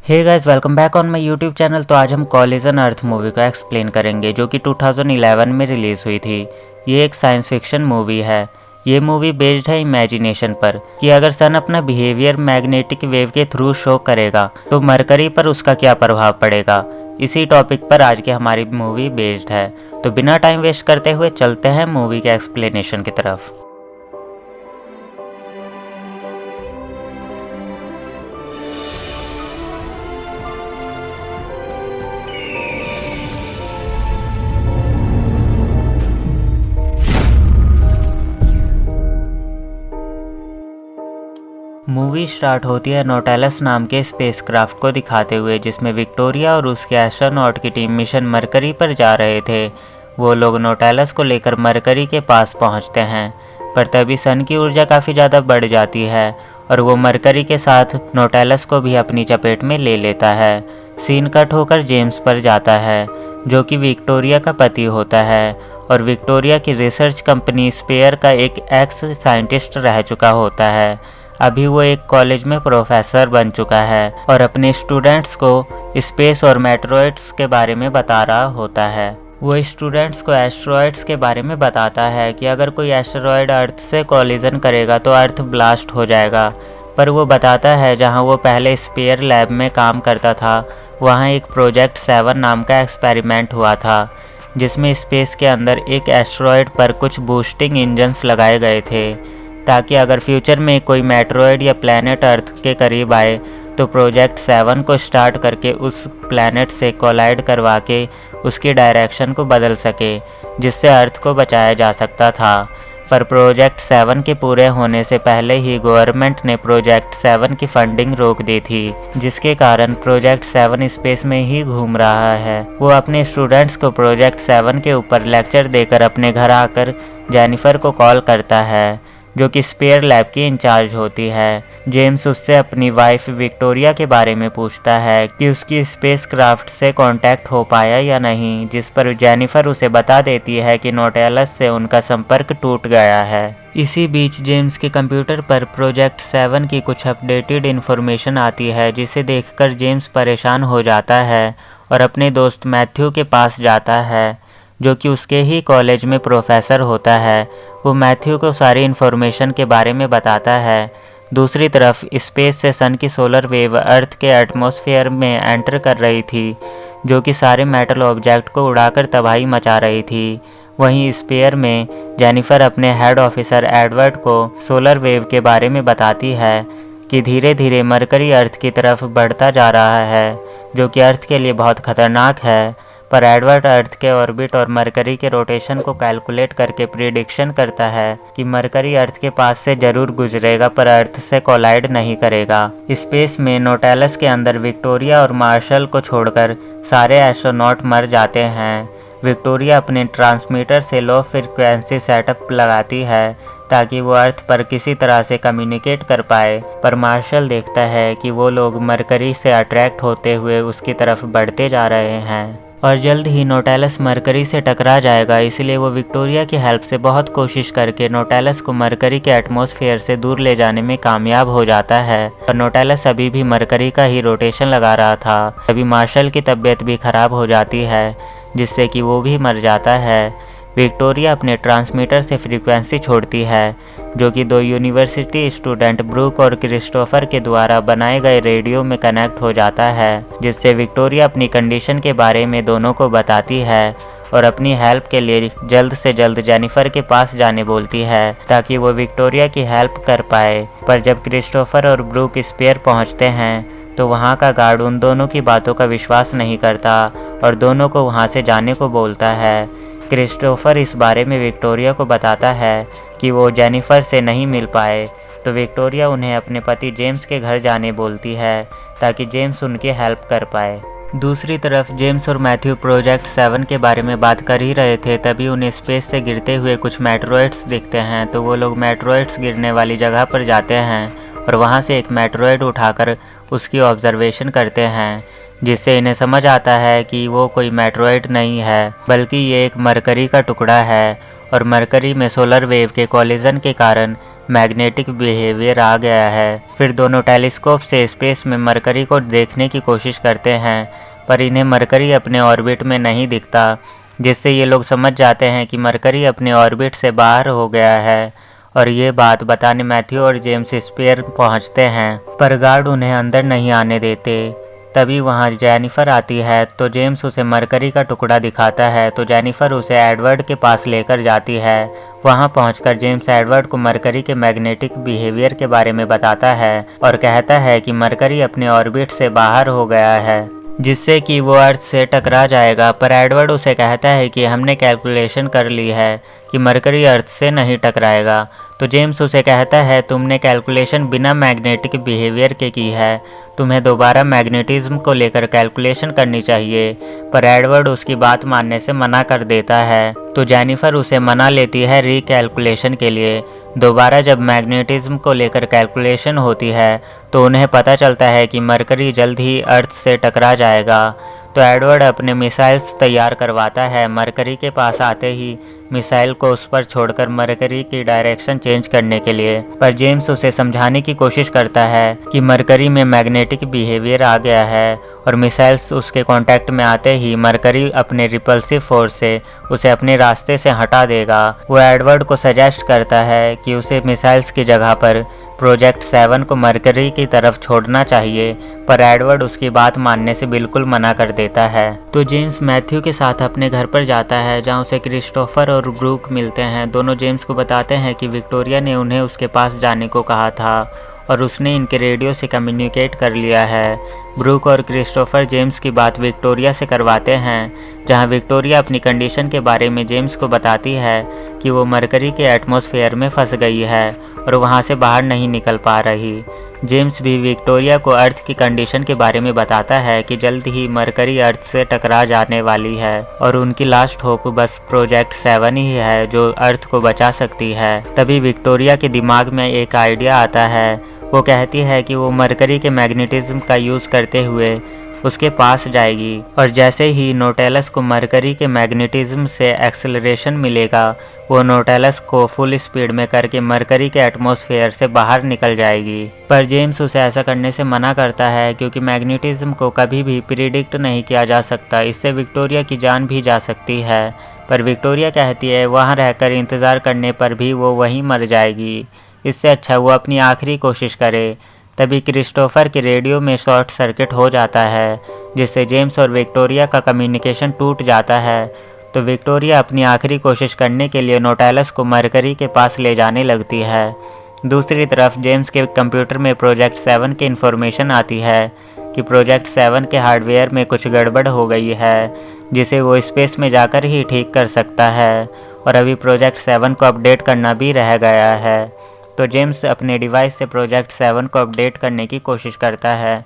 Hey guys, welcome back on my YouTube channel. तो आज हम कॉलिजन अर्थ मूवी का एक्सप्लेन करेंगे जो कि 2011 में रिलीज़ हुई थी। ये एक साइंस फिक्शन मूवी है। ये मूवी बेस्ड है इमेजिनेशन पर कि अगर सन अपना बिहेवियर मैग्नेटिक वेव के थ्रू शो करेगा तो मरकरी पर उसका क्या प्रभाव पड़ेगा। इसी टॉपिक पर आज की हमारी मूवी बेस्ड है। तो बिना टाइम वेस्ट करते हुए चलते हैं मूवी के एक्सप्लेनेशन की तरफ। मूवी स्टार्ट होती है नोटेलस नाम के स्पेसक्राफ्ट को दिखाते हुए, जिसमें विक्टोरिया और उसके एस्ट्रोनॉट की टीम मिशन मरकरी पर जा रहे थे। वो लोग नोटेलस को लेकर मरकरी के पास पहुंचते हैं, पर तभी सन की ऊर्जा काफ़ी ज़्यादा बढ़ जाती है और वो मरकरी के साथ नोटेलस को भी अपनी चपेट में ले लेता है। सीन कट होकर जेम्स पर जाता है जो कि विक्टोरिया का पति होता है और विक्टोरिया की रिसर्च कंपनी स्पेयर का एक एक्स साइंटिस्ट रह चुका होता है। अभी वो एक कॉलेज में प्रोफेसर बन चुका है और अपने स्टूडेंट्स को स्पेस और मेट्रोइड्स के बारे में बता रहा होता है। वो स्टूडेंट्स को एस्ट्रॉयड्स के बारे में बताता है कि अगर कोई एस्टेरॉयड अर्थ से कॉलिजन करेगा तो अर्थ ब्लास्ट हो जाएगा। पर वो बताता है जहाँ वो पहले स्पेयर लैब में काम करता था वहाँ एक प्रोजेक्ट 7 नाम का एक्सपेरिमेंट हुआ था, जिसमें स्पेस के अंदर एक एस्टेरॉयड पर कुछ बूस्टिंग इंजन्स लगाए गए थे ताकि अगर फ्यूचर में कोई मेट्रोइड या प्लैनेट अर्थ के करीब आए तो प्रोजेक्ट 7 को स्टार्ट करके उस प्लैनेट से कोलाइड करवा के उसकी डायरेक्शन को बदल सके, जिससे अर्थ को बचाया जा सकता था। पर प्रोजेक्ट 7 के पूरे होने से पहले ही गवर्नमेंट ने प्रोजेक्ट 7 की फंडिंग रोक दी थी, जिसके कारण प्रोजेक्ट 7 स्पेस में ही घूम रहा है। वो अपने स्टूडेंट्स को प्रोजेक्ट 7 के ऊपर लेक्चर देकर अपने घर आकर जेनिफर को कॉल करता है जो कि स्पेयर लैब की इंचार्ज होती है। जेम्स उससे अपनी वाइफ विक्टोरिया के बारे में पूछता है कि उसकी स्पेसक्राफ्ट से कांटेक्ट हो पाया या नहीं, जिस पर जेनिफर उसे बता देती है कि नोटेलस से उनका संपर्क टूट गया है। इसी बीच जेम्स के कंप्यूटर पर प्रोजेक्ट 7 की कुछ अपडेटेड इन्फॉर्मेशन आती है, जिसे देखकर जेम्स परेशान हो जाता है और अपने दोस्त मैथ्यू के पास जाता है जो कि उसके ही कॉलेज में प्रोफेसर होता है। वो मैथ्यू को सारी इन्फॉर्मेशन के बारे में बताता है। दूसरी तरफ स्पेस से सन की सोलर वेव अर्थ के एटमॉस्फेयर में एंटर कर रही थी, जो कि सारे मेटल ऑब्जेक्ट को उड़ाकर तबाही मचा रही थी। वहीं स्पेयर में जेनिफर अपने हेड ऑफिसर एडवर्ड को सोलर वेव के बारे में बताती है कि धीरे धीरे मरकरी अर्थ की तरफ बढ़ता जा रहा है, जो कि अर्थ के लिए बहुत खतरनाक है। पर एडवर्ड अर्थ के ऑर्बिट और मरकरी के रोटेशन को कैलकुलेट करके प्रिडिक्शन करता है कि मरकरी अर्थ के पास से जरूर गुजरेगा पर अर्थ से कोलाइड नहीं करेगा। स्पेस में नोटेलस के अंदर विक्टोरिया और मार्शल को छोड़कर सारे एस्ट्रोनॉट मर जाते हैं। विक्टोरिया अपने ट्रांसमीटर से लो फ्रिक्वेंसी सेटअप लगाती है ताकि वो अर्थ पर किसी तरह से कम्युनिकेट कर पाए, पर मार्शल देखता है कि वो लोग मरकरी से अट्रैक्ट होते हुए उसकी तरफ बढ़ते जा रहे हैं और जल्द ही नोटेलस मरकरी से टकरा जाएगा। इसलिए वो विक्टोरिया की हेल्प से बहुत कोशिश करके नोटेलस को मरकरी के एटमॉस्फेयर से दूर ले जाने में कामयाब हो जाता है। पर नोटेलस अभी भी मरकरी का ही रोटेशन लगा रहा था। तभी मार्शल की तबीयत भी खराब हो जाती है, जिससे कि वो भी मर जाता है। विक्टोरिया अपने ट्रांसमीटर से फ्रीक्वेंसी छोड़ती है, जो कि 2 यूनिवर्सिटी स्टूडेंट ब्रूक और क्रिस्टोफर के द्वारा बनाए गए रेडियो में कनेक्ट हो जाता है, जिससे विक्टोरिया अपनी कंडीशन के बारे में दोनों को बताती है और अपनी हेल्प के लिए जल्द से जल्द जेनिफर के पास जाने बोलती है ताकि वो विक्टोरिया की हेल्प कर पाए। पर जब क्रिस्टोफर और ब्रूक स्पेयर पहुंचते हैं तो वहां का गार्ड उन दोनों की बातों का विश्वास नहीं करता और दोनों को वहां से जाने को बोलता है। क्रिस्टोफर इस बारे में विक्टोरिया को बताता है कि वो जेनिफर से नहीं मिल पाए, तो विक्टोरिया उन्हें अपने पति जेम्स के घर जाने बोलती है ताकि जेम्स उनकी हेल्प कर पाए। दूसरी तरफ जेम्स और मैथ्यू प्रोजेक्ट 7 के बारे में बात कर ही रहे थे, तभी उन्हें स्पेस से गिरते हुए कुछ मेट्रोइड्स दिखते हैं। तो वो लोग मेट्रोइड्स गिरने वाली जगह पर जाते हैं और वहाँ से एक मेट्रोइड उठाकर उसकी ऑब्जर्वेशन करते हैं, जिससे इन्हें समझ आता है कि वो कोई मेट्रोइड नहीं है बल्कि ये एक मरकरी का टुकड़ा है और मरकरी में सोलर वेव के कॉलिजन के कारण मैग्नेटिक बिहेवियर आ गया है। फिर दोनों टेलीस्कोप से स्पेस में मरकरी को देखने की कोशिश करते हैं, पर इन्हें मरकरी अपने ऑर्बिट में नहीं दिखता, जिससे ये लोग समझ जाते हैं कि मरकरी अपने ऑर्बिट से बाहर हो गया है। और ये बात बताने मैथ्यू और जेम्स स्पेयर पहुंचते हैं, पर गार्ड उन्हें अंदर नहीं आने देते। तभी वहां जेनिफर आती है, तो जेम्स उसे मरकरी का टुकड़ा दिखाता है, तो जेनिफर उसे एडवर्ड के पास लेकर जाती है। वहां पहुंचकर जेम्स एडवर्ड को मरकरी के मैग्नेटिक बिहेवियर के बारे में बताता है और कहता है कि मरकरी अपने ऑर्बिट से बाहर हो गया है, जिससे कि वो अर्थ से टकरा जाएगा। पर एडवर्ड उसे कहता है कि हमने कैलकुलेशन कर ली है कि मरकरी अर्थ से नहीं टकराएगा। तो जेम्स उसे कहता है तुमने कैलकुलेशन बिना मैग्नेटिक बिहेवियर के की है, तुम्हें दोबारा मैग्नेटिज्म को लेकर कैलकुलेशन करनी चाहिए। पर एडवर्ड उसकी बात मानने से मना कर देता है, तो जेनिफर उसे मना लेती है रीकैलकुलेशन के लिए। दोबारा जब मैग्नेटिज्म को लेकर कैलकुलेशन होती है तो उन्हें पता चलता है कि मरकरी जल्द ही अर्थ से टकरा जाएगा। तो एडवर्ड अपने मिसाइल्स तैयार करवाता है। मरकरी के पास आते ही मिसाइल को उस पर छोड़कर मरकरी की डायरेक्शन चेंज करने के लिए, पर जेम्स उसे समझाने की कोशिश करता है कि मरकरी में मैग्नेटिक बिहेवियर आ गया है और मिसाइल्स उसके कांटेक्ट में आते ही मरकरी अपने रिपल्सिव फोर्स से उसे अपने रास्ते से हटा देगा। वो एडवर्ड को सजेस्ट करता है कि उसे मिसाइल्स की जगह पर प्रोजेक्ट 7 को मरकरी की तरफ छोड़ना चाहिए, पर एडवर्ड उसकी बात मानने से बिल्कुल मना कर देता है। तो जेम्स मैथ्यू के साथ अपने घर पर जाता है, जहां उसे क्रिस्टोफर और ब्रूक मिलते हैं। दोनों जेम्स को बताते हैं कि विक्टोरिया ने उन्हें उसके पास जाने को कहा था और उसने इनके रेडियो से कम्युनिकेट कर लिया है। ब्रूक और क्रिस्टोफर जेम्स की बात विक्टोरिया से करवाते हैं, जहां विक्टोरिया अपनी कंडीशन के बारे में जेम्स को बताती है कि वो मरकरी के एटमॉस्फेयर में फंस गई है और वहां से बाहर नहीं निकल पा रही। जेम्स भी विक्टोरिया को अर्थ की कंडीशन के बारे में बताता है कि जल्द ही मरकरी अर्थ से टकरा जाने वाली है और उनकी लास्ट होप बस प्रोजेक्ट 7 ही है जो अर्थ को बचा सकती है। तभी विक्टोरिया के दिमाग में एक आइडिया आता है। वो कहती है कि वो मरकरी के मैग्नेटिज्म का यूज़ करते हुए उसके पास जाएगी और जैसे ही नोटेलस को मरकरी के मैग्नेटिज्म से एक्सेलरेशन मिलेगा, वो नोटेलस को फुल स्पीड में करके मरकरी के एटमॉस्फेयर से बाहर निकल जाएगी। पर जेम्स उसे ऐसा करने से मना करता है, क्योंकि मैग्नेटिज्म को कभी भी प्रिडिक्ट नहीं किया जा सकता, इससे विक्टोरिया की जान भी जा सकती है। पर विक्टोरिया कहती है वहाँ रहकर इंतज़ार करने पर भी वो वहीं मर जाएगी, इससे अच्छा वो अपनी आखिरी कोशिश करे। तभी क्रिस्टोफर के रेडियो में शॉर्ट सर्किट हो जाता है, जिससे जेम्स और विक्टोरिया का कम्युनिकेशन टूट जाता है। तो विक्टोरिया अपनी आखिरी कोशिश करने के लिए नोटेलस को मरकरी के पास ले जाने लगती है। दूसरी तरफ जेम्स के कंप्यूटर में प्रोजेक्ट 7 की इन्फॉर्मेशन आती है कि प्रोजेक्ट 7 के हार्डवेयर में कुछ गड़बड़ हो गई है, जिसे वो स्पेस में जाकर ही ठीक कर सकता है और अभी प्रोजेक्ट 7 को अपडेट करना भी रह गया है। तो जेम्स अपने डिवाइस से प्रोजेक्ट 7 को अपडेट करने की कोशिश करता है,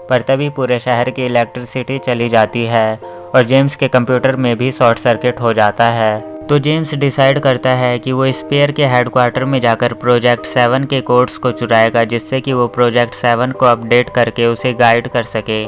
पर तभी पूरे शहर की इलेक्ट्रिसिटी चली जाती है और जेम्स के कंप्यूटर में भी शॉर्ट सर्किट हो जाता है। तो जेम्स डिसाइड करता है कि वो स्पेयर के हेडक्वार्टर में जाकर प्रोजेक्ट 7 के कोड्स को चुराएगा, जिससे कि वो प्रोजेक्ट 7 को अपडेट करके उसे गाइड कर सके।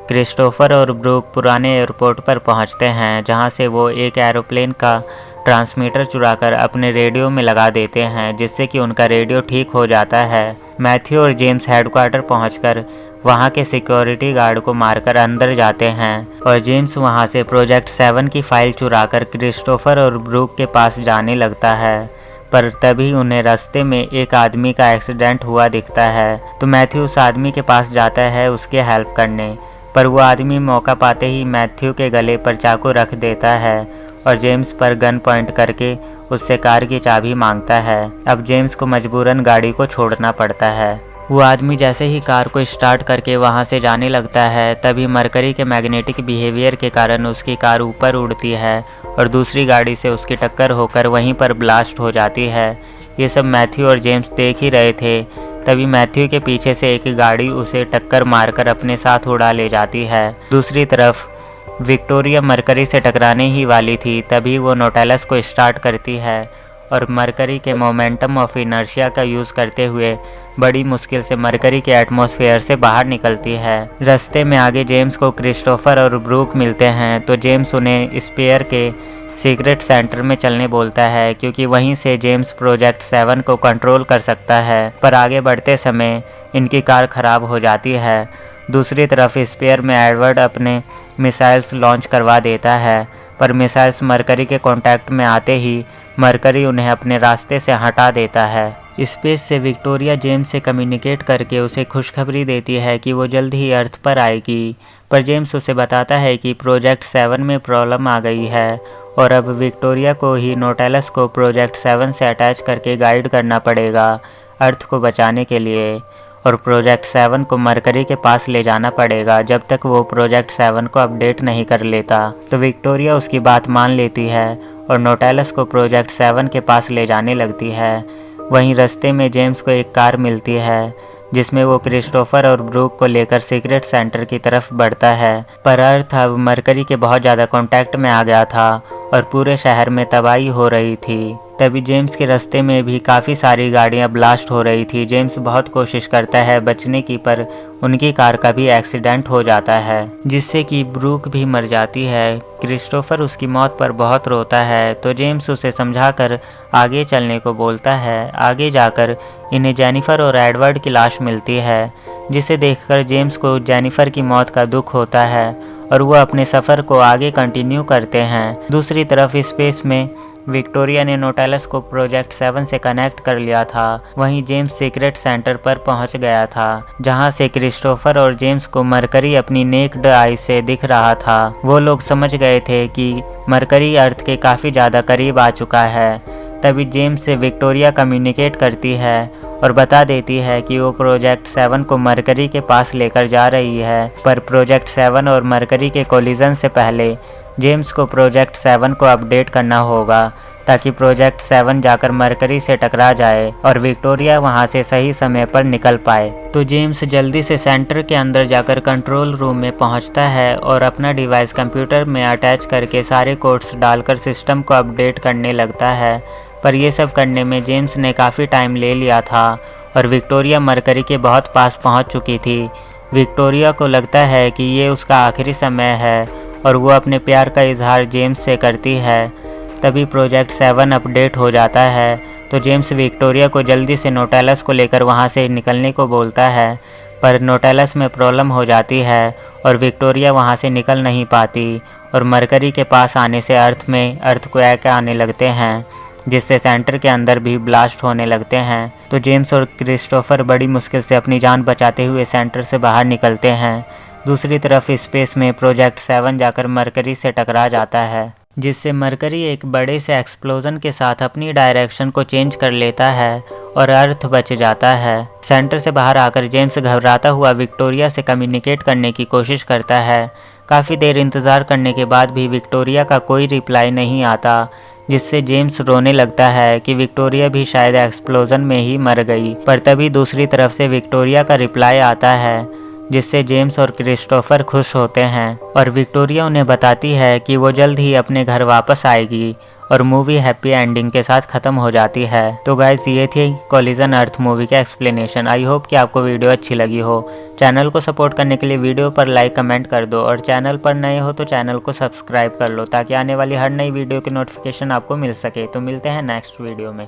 क्रिस्टोफर और ब्रूक पुराने एयरपोर्ट पर पहुंचते हैं, जहां से वो एक एरोप्लेन का ट्रांसमीटर चुराकर अपने रेडियो में लगा देते हैं, जिससे कि उनका रेडियो ठीक हो जाता है। मैथ्यू और जेम्स हेडक्वार्टर पहुंचकर वहां के सिक्योरिटी गार्ड को मारकर अंदर जाते हैं और जेम्स वहां से प्रोजेक्ट 7 की फाइल चुराकर क्रिस्टोफर और ब्रूक के पास जाने लगता है। पर तभी उन्हें रास्ते में एक आदमी का एक्सीडेंट हुआ दिखता है, तो मैथ्यू उस आदमी के पास जाता है उसके हेल्प करने, पर वो आदमी मौका पाते ही मैथ्यू के गले पर चाकू रख देता है और जेम्स पर गन पॉइंट करके उससे कार की चाबी मांगता है। अब जेम्स को मजबूरन गाड़ी को छोड़ना पड़ता है। वो आदमी जैसे ही कार को स्टार्ट करके वहां से जाने लगता है, तभी मरकरी के मैग्नेटिक बिहेवियर के कारण उसकी कार ऊपर उड़ती है और दूसरी गाड़ी से उसकी टक्कर होकर वहीं पर ब्लास्ट हो जाती है। ये सब मैथ्यू और जेम्स देख ही रहे थे। तभी मैथ्यू के पीछे से एक गाड़ी उसे टक्कर मारकर अपने साथ उड़ा ले जाती है। दूसरी तरफ विक्टोरिया मरकरी से टकराने ही वाली थी, तभी वो नोटेलस को स्टार्ट करती है और मरकरी के मोमेंटम ऑफ इनर्शिया का यूज़ करते हुए बड़ी मुश्किल से मरकरी के एटमॉस्फेयर से बाहर निकलती है। रास्ते में आगे जेम्स को क्रिस्टोफर और ब्रूक मिलते हैं, तो जेम्स उन्हें स्पेयर के सीक्रेट सेंटर में चलने बोलता है, क्योंकि वहीं से जेम्स प्रोजेक्ट 7 को कंट्रोल कर सकता है। पर आगे बढ़ते समय इनकी कार खराब हो जाती है। दूसरी तरफ स्पेयर में एडवर्ड अपने मिसाइल्स लॉन्च करवा देता है, पर मिसाइल्स मरकरी के कांटेक्ट में आते ही मरकरी उन्हें अपने रास्ते से हटा देता है। स्पेस से विक्टोरिया जेम्स से कम्युनिकेट करके उसे खुशखबरी देती है कि वो जल्द ही अर्थ पर आएगी, पर जेम्स उसे बताता है कि प्रोजेक्ट 7 में प्रॉब्लम आ गई है और अब विक्टोरिया को ही नोटेलस को प्रोजेक्ट 7 से अटैच करके गाइड करना पड़ेगा अर्थ को बचाने के लिए, और प्रोजेक्ट 7 को मरकरी के पास ले जाना पड़ेगा जब तक वो प्रोजेक्ट 7 को अपडेट नहीं कर लेता। तो विक्टोरिया उसकी बात मान लेती है और नोटेलस को प्रोजेक्ट 7 के पास ले जाने लगती है। वहीं रास्ते में जेम्स को एक कार मिलती है जिसमें वो क्रिस्टोफर और ब्रूक को लेकर सीक्रेट सेंटर की तरफ बढ़ता है, पर अर्थ अब मरकरी के बहुत ज़्यादा कांटेक्ट में आ गया था और पूरे शहर में तबाही हो रही थी। तभी जेम्स के रास्ते में भी काफ़ी सारी गाड़ियां ब्लास्ट हो रही थी। जेम्स बहुत कोशिश करता है बचने की, पर उनकी कार का भी एक्सीडेंट हो जाता है जिससे कि ब्रूक भी मर जाती है। क्रिस्टोफर उसकी मौत पर बहुत रोता है, तो जेम्स उसे समझाकर आगे चलने को बोलता है। आगे जाकर इन्हें जेनिफर और एडवर्ड की लाश मिलती है, जिसे देखकर जेम्स को जेनिफर की मौत का दुख होता है और वो अपने सफ़र को आगे कंटिन्यू करते हैं। दूसरी तरफ स्पेस में विक्टोरिया ने नोटेलस को प्रोजेक्ट 7 से कनेक्ट कर लिया था। वहीं जेम्स सीक्रेट सेंटर पर पहुंच गया था, जहां से क्रिस्टोफर और जेम्स को मरकरी अपनी नेक्ड आई से दिख रहा था। वो लोग समझ गए थे कि मरकरी अर्थ के काफ़ी ज़्यादा करीब आ चुका है। तभी जेम्स से विक्टोरिया कम्युनिकेट करती है और बता देती है कि वो प्रोजेक्ट 7 को मरकरी के पास लेकर जा रही है, पर प्रोजेक्ट 7 और मरकरी के कोलिजन से पहले जेम्स को प्रोजेक्ट 7 को अपडेट करना होगा ताकि प्रोजेक्ट 7 जाकर मरकरी से टकरा जाए और विक्टोरिया वहां से सही समय पर निकल पाए। तो जेम्स जल्दी से सेंटर के अंदर जाकर कंट्रोल रूम में पहुंचता है और अपना डिवाइस कंप्यूटर में अटैच करके सारे कोड्स डालकर सिस्टम को अपडेट करने लगता है। पर यह सब करने में जेम्स ने काफ़ी टाइम ले लिया था और विक्टोरिया मरकरी के बहुत पास पहुँच चुकी थी। विक्टोरिया को लगता है कि ये उसका आखिरी समय है और वो अपने प्यार का इजहार जेम्स से करती है। तभी प्रोजेक्ट 7 अपडेट हो जाता है, तो जेम्स विक्टोरिया को जल्दी से नोटेलस को लेकर वहाँ से निकलने को बोलता है, पर नोटेलस में प्रॉब्लम हो जाती है और विक्टोरिया वहाँ से निकल नहीं पाती और मरकरी के पास आने से अर्थक्वेक आने लगते हैं, जिससे सेंटर के अंदर भी ब्लास्ट होने लगते हैं। तो जेम्स और क्रिस्टोफर बड़ी मुश्किल से अपनी जान बचाते हुए सेंटर से बाहर निकलते हैं। दूसरी तरफ स्पेस में प्रोजेक्ट 7 जाकर मरकरी से टकरा जाता है, जिससे मरकरी एक बड़े से एक्सप्लोजन के साथ अपनी डायरेक्शन को चेंज कर लेता है और अर्थ बच जाता है। सेंटर से बाहर आकर जेम्स घबराता हुआ विक्टोरिया से कम्युनिकेट करने की कोशिश करता है। काफ़ी देर इंतज़ार करने के बाद भी विक्टोरिया का कोई रिप्लाई नहीं आता, जिससे जेम्स रोने लगता है कि विक्टोरिया भी शायद एक्सप्लोजन में ही मर गई। पर तभी दूसरी तरफ से विक्टोरिया का रिप्लाई आता है, जिससे जेम्स और क्रिस्टोफर खुश होते हैं और विक्टोरिया उन्हें बताती है कि वो जल्द ही अपने घर वापस आएगी और मूवी हैप्पी एंडिंग के साथ ख़त्म हो जाती है। तो गाइस, ये थी कोलिजन अर्थ मूवी का एक्सप्लेनेशन। आई होप कि आपको वीडियो अच्छी लगी हो। चैनल को सपोर्ट करने के लिए वीडियो पर लाइक कमेंट कर दो और चैनल पर नए हो तो चैनल को सब्सक्राइब कर लो ताकि आने वाली हर नई वीडियो की नोटिफिकेशन आपको मिल सके। तो मिलते हैं नेक्स्ट वीडियो में।